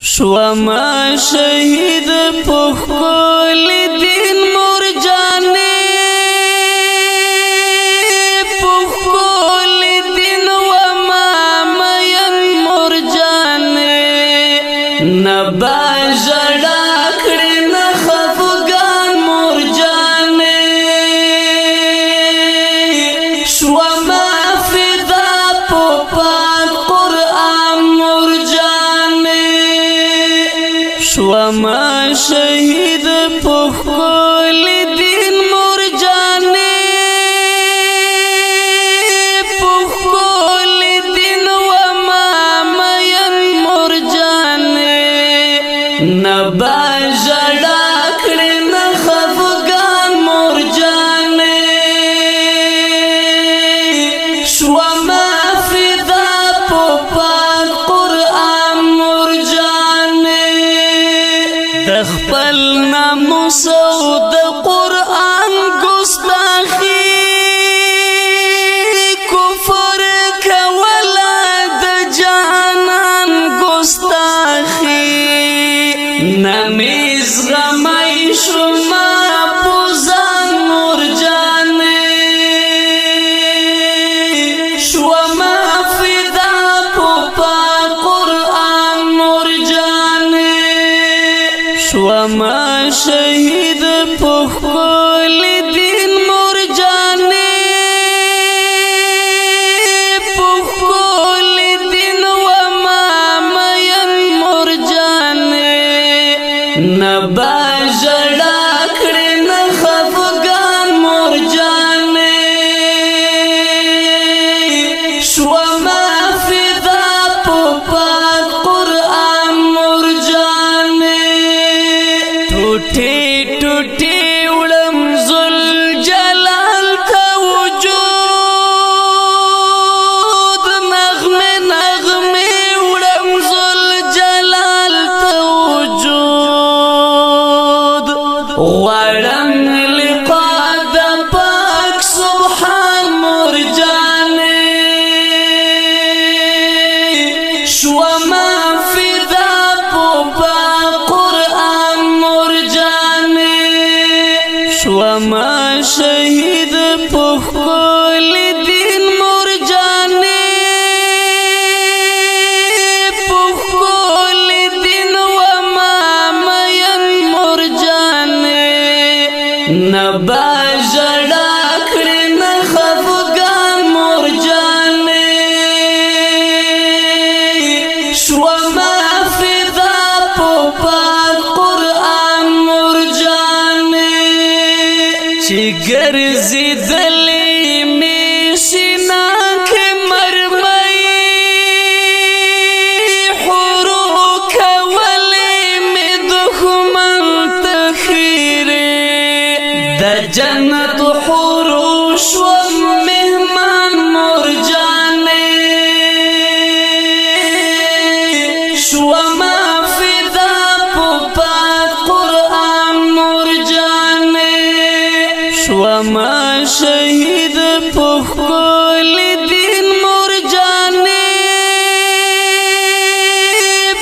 شوما شهید پخکول دین مور جانے پخکول دین وما مین مور جانے نبا جڑا کڑی نخفگان مور جانے شوما فدا پوپان قرآن مور جانے شوما شهید پخکول دین مور جانے پخکول دین وما مین مور جانے نبا جڑا کڑی نخفگان مور جانے شوما فدا پوپان قرآن مور جانے دخپل ناموس او د قرآن گستاخی کفر کولا د جانان گستاخی نمیز غمی شما پوزان مور جانے شوما فدا پوپا قرآن مور جانے شوما شهید پخکول دین مور جانے پخکول دین وما مین مور جانے نبا جڑا کڑی نخفگان مور جانے شوما فدا پوپا قرآن مور جانے ٹوٹے ٹوٹے اڑم ذل جلال کا وجود نغمے نغمے اڑم ذل جلال کا وجود وڑم لقا دا پاک سبحان مور جانے شوما فدا پوپا قرآن مور جانے شوما شهید پخکول دین مور جانے پخکول دین وما مین مور جانے نبا جڑا کڑی نخفگان مور جانے شوما فدا پوپا قرآن مور جانے چی گرزی دلی می سینا کے مرمئی حورو کولی می دخمن تخیرے دا جنت حورو شوم مہمان مور جانے شوما فدا پوپا قرآن مور جانے شوما شهید پخکول دین مور جانے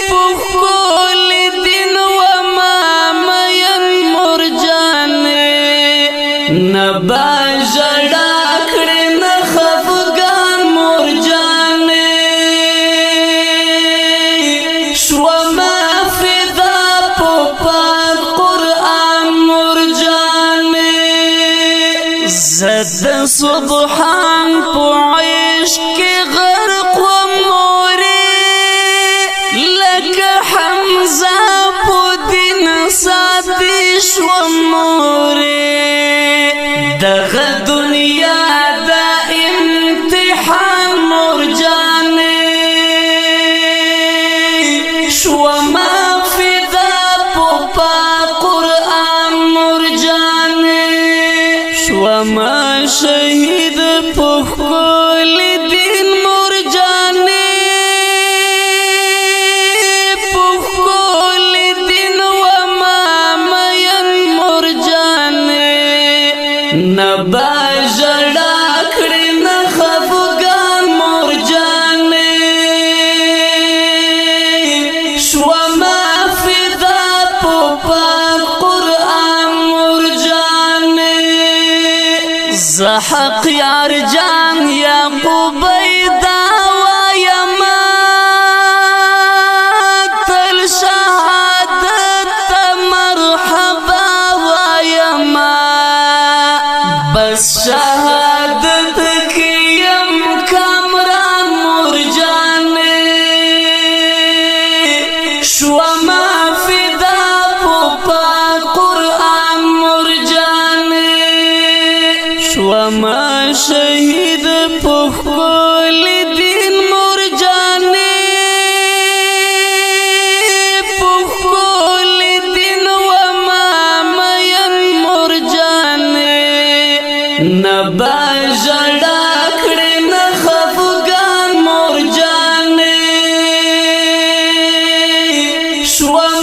پخکول دین وما مین مور جانے نبا جڑا کڑی نخفگان مور جانے شوما فدا پوپا قرآن مور جانے زد سبحان پو عشق غرق و مورے لکا حمزہ پو دین ساتش و مورے دغ دنیا دا امتحان مور جانے شوما فدا پوپا قرآن مور جانے شوما شهید پخکول دین مور جانے پخکول دین وما مین مور جانے نبا جڑا کڑی نخفگان مور جانے شوما حق یار جان یعقوب دا وایما تل شهادت مرحبا وایما بس شهادت کیم کامران مرجان شوما فدا پوپا قرآن مرجان شوما شهید پخول دین مرجان پخول دین وما مین مرجان نبا جڑا کڑی نخفگان مرجان شوما